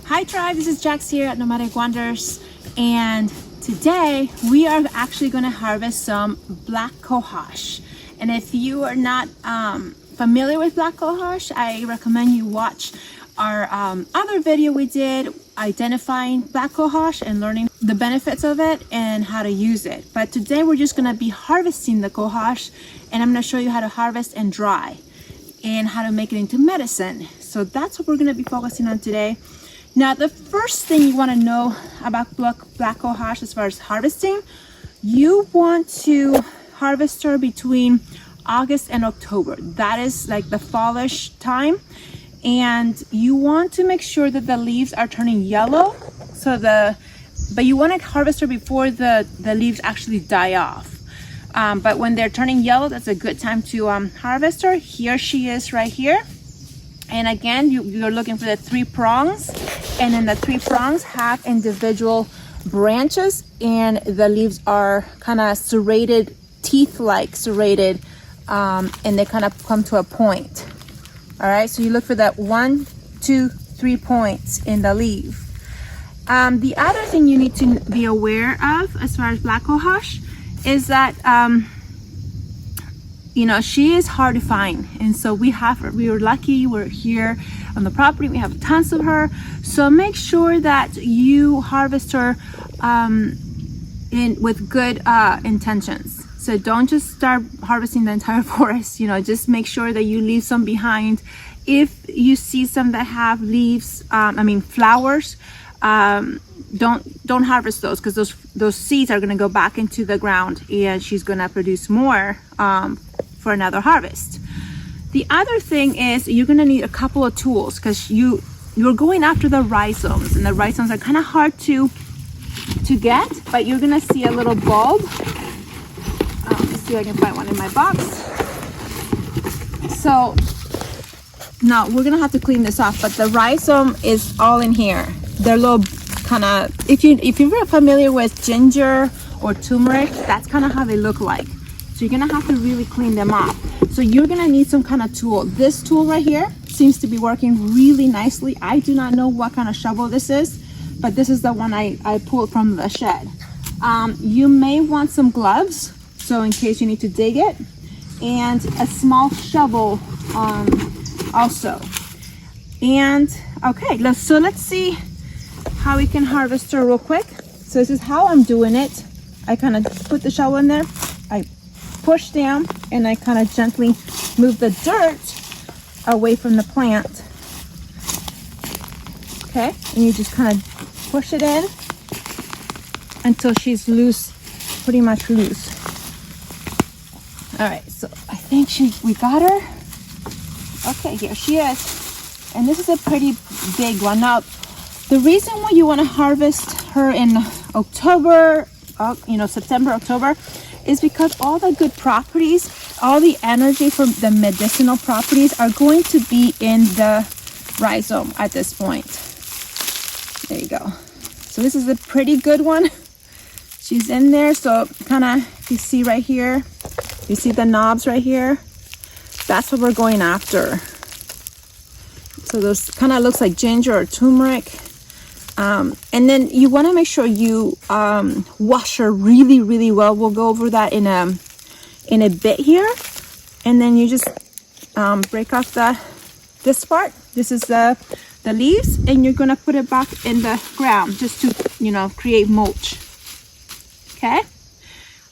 Hi tribe, this is Jax here at Nomadic Wonders, and today we are actually going to harvest some black cohosh. And if you are not familiar with black cohosh, I recommend you watch our other video we did identifying black cohosh and learning the benefits of it and how to use it. But today we're just going to be harvesting the cohosh, and I'm going to show you how to harvest and dry and how to make it into medicine. So that's what we're going to be focusing on today. Now, the first thing you want to know about black cohosh as far as harvesting, you want to harvest her between August and October. That is like the fallish time. And you want to make sure that the leaves are turning yellow. But you want to harvest her before the leaves actually die off. But when they're turning yellow, that's a good time to harvest her. Here she is right here. And again, you're looking for the 3 prongs, and then the 3 prongs have individual branches, and the leaves are kind of serrated, teeth-like serrated, and they kind of come to a point. All right, so you look for that 1, 2, 3 points in the leaf. The other thing you need to be aware of as far as black cohosh is that you know, she is hard to find, and so we were lucky. We're here on the property, we have tons of her, so make sure that you harvest her with good intentions. So don't just start harvesting the entire forest, you know, just make sure that you leave some behind. If you see some that have leaves, flowers, don't harvest those, because those seeds are going to go back into the ground, and she's going to produce more for another harvest. The other thing is you're going to need a couple of tools, because you're going after the rhizomes, and the rhizomes are kind of hard to get, but you're going to see a little bulb. Let's see if I can find one in my box. So now we're going to have to clean this off, but the rhizome is all in here. They're little kind of, if you're familiar with ginger or turmeric, that's kind of how they look like. So you're gonna have to really clean them off. So you're gonna need some kind of tool. This tool right here seems to be working really nicely. I do not know what kind of shovel this is, but this is the one I pulled from the shed. You may want some gloves, so in case you need to dig it, and a small shovel also. And okay, let's see how we can harvest her real quick. So this is how I'm doing it. I kind of put the shovel in there, I push down, and I kind of gently move the dirt away from the plant. Okay, and you just kind of push it in until she's loose, pretty much loose. All right, so I think we got her. Okay, here she is. And this is a pretty big one. Now, the reason why you want to harvest her in October, September, October, is because all the good properties, all the energy from the medicinal properties are going to be in the rhizome at this point. There you go. So this is a pretty good one. She's in there. So kind of, you see right here, you see the knobs right here? That's what we're going after. So those kind of looks like ginger or turmeric. And then you want to make sure you wash her really, really well. We'll go over that in a bit here. And then you just break off this part. This is the leaves, and you're going to put it back in the ground just to, create mulch. Okay?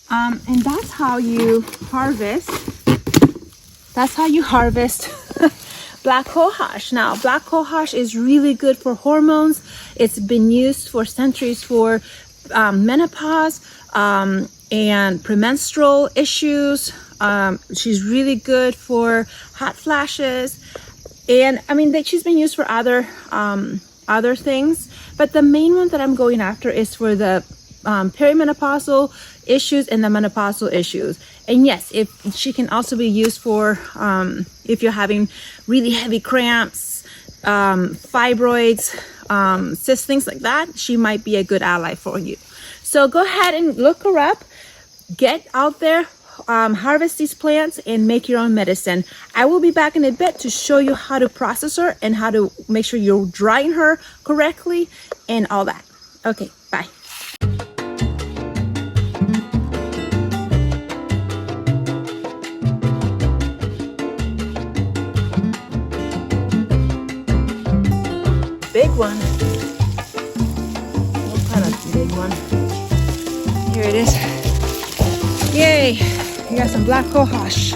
And that's how you harvest. That's how you harvest black cohosh. Now, black cohosh is really good for hormones. It's been used for centuries for menopause and premenstrual issues. She's really good for hot flashes, and she's been used for other things. But the main one that I'm going after is for the perimenopausal issues and the menopausal issues. And yes, if she can also be used for if you're having really heavy cramps, fibroids, cysts, things like that, she might be a good ally for you. So go ahead and look her up, get out there, harvest these plants and make your own medicine. I will be back in a bit to show you how to process her and how to make sure you're drying her correctly and all that. Okay, bye. Big one. What kind of big one? Here it is. Yay! We got some black cohosh.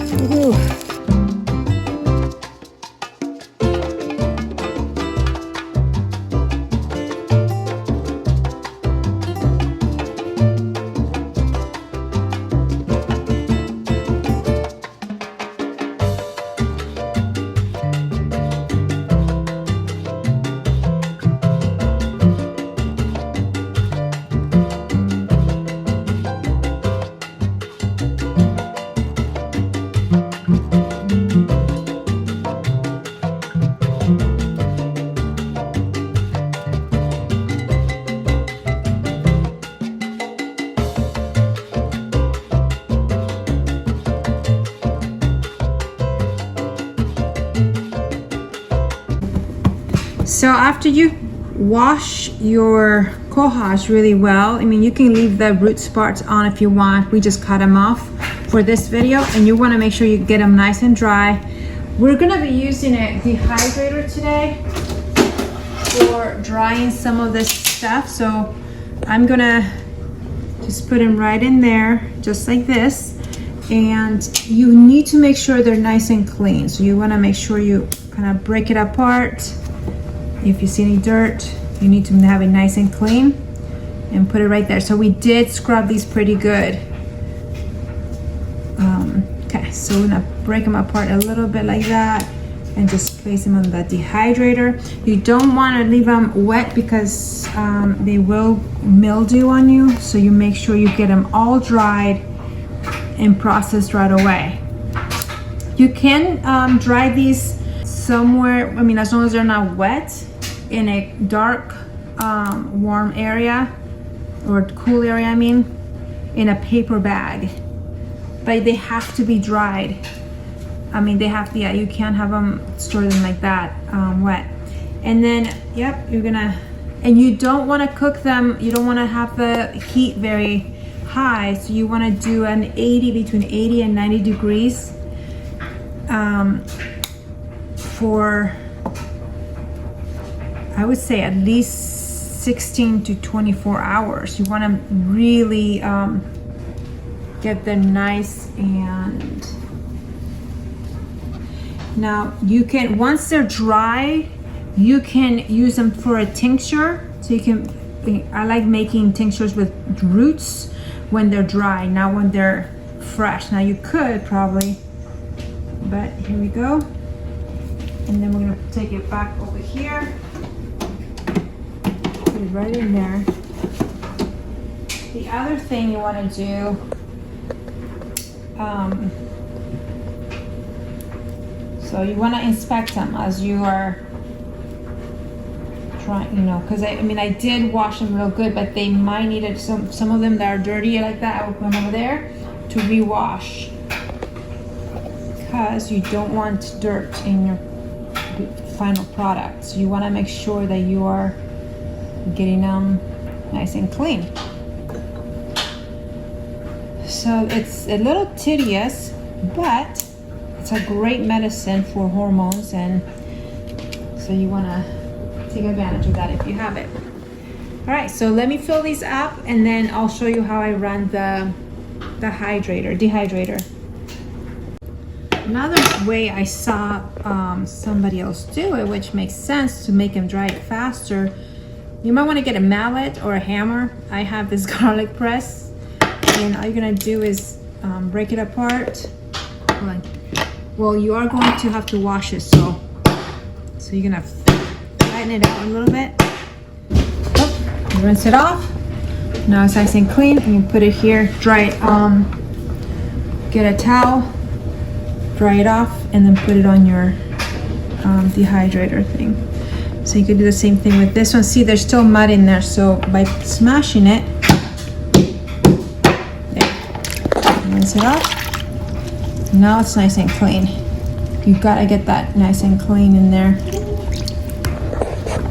Woohoo! So after you wash your cohosh really well, I mean, you can leave the root spots on if you want. We just cut them off for this video, and you want to make sure you get them nice and dry. We're gonna be using a dehydrator today for drying some of this stuff. So I'm gonna just put them right in there, just like this. And you need to make sure they're nice and clean. So you want to make sure you kind of break it apart. If you see any dirt, you need to have it nice and clean and put it right there. So we did scrub these pretty good. Okay, so we're gonna break them apart a little bit like that and just place them on the dehydrator. You don't want to leave them wet because they will mildew on you. So you make sure you get them all dried and processed right away. You can dry these somewhere, I mean, as long as they're not wet, in a dark, warm area or cool area, I mean, in a paper bag. But they have to be dried. I mean, they have to, yeah, you can't have them, store them like that, wet. And then, yep, you're gonna, and you don't wanna cook them, you don't wanna have the heat very high, so you wanna do an 80, between 80 and 90 degrees for, I would say, at least 16 to 24 hours. You want to really get them nice. And now you can, once they're dry, you can use them for a tincture. So you can, I like making tinctures with roots when they're dry, not when they're fresh. Now you could probably, but here we go. And then we're gonna take it back over here. Put it right in there. The other thing you want to do, so you want to inspect them as you are trying, you know, because I mean, I did wash them real good, but they might need it. Some of them that are dirty like that, I will put them over there to rewash, because you don't want dirt in your final product. So you want to make sure that you are getting them nice and clean. So it's a little tedious, but it's a great medicine for hormones, and so you want to take advantage of that if you have it. All right, so let me fill these up, and then I'll show you how I run the dehydrator. Another way I saw somebody else do it, which makes sense to make them dry it faster, you might want to get a mallet or a hammer. I have this garlic press, and all you're gonna do is break it apart. Hold on. Well, you are going to have to wash it, so you're gonna flatten it out a little bit. Oh, rinse it off. Now it's nice and clean, and you put it here, dry it. Get a towel, dry it off, and then put it on your dehydrator thing. So you could do the same thing with this one. See, there's still mud in there, so by smashing it, there, rinse it off. Now it's nice and clean. You gotta get that nice and clean in there.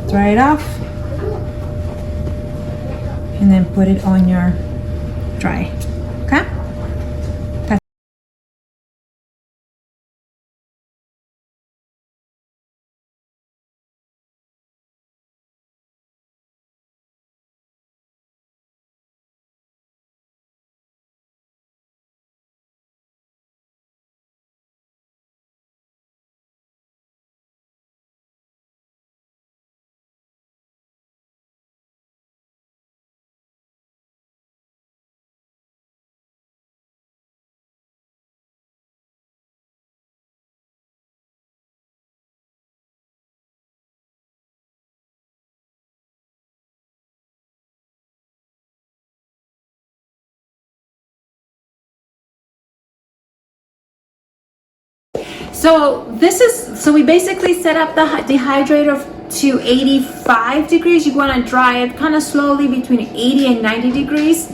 Dry it off. And then put it on your dry. Okay? So we basically set up the dehydrator to 85 degrees. You want to dry it kind of slowly between 80 and 90 degrees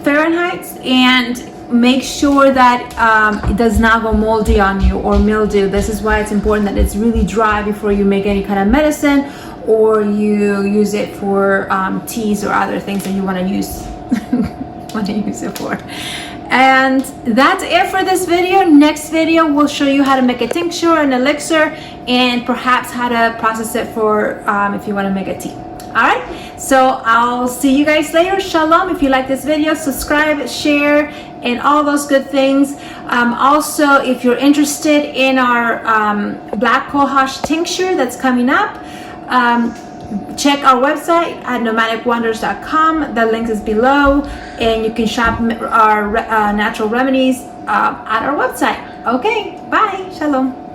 Fahrenheit, and make sure that it does not go moldy on you or mildew. This is why it's important that it's really dry before you make any kind of medicine or you use it for teas or other things that you want to use it for. And that's it for this video. Next video we'll show you how to make a tincture, an elixir, and perhaps how to process it for if you want to make a tea. All right, so I'll see you guys later. Shalom. If you like this video, subscribe, share, and all those good things. Also, if you're interested in our black cohosh tincture that's coming up, check our website at nomadicwonders.com. The link is below, and you can shop our natural remedies at our website. Okay, bye. Shalom.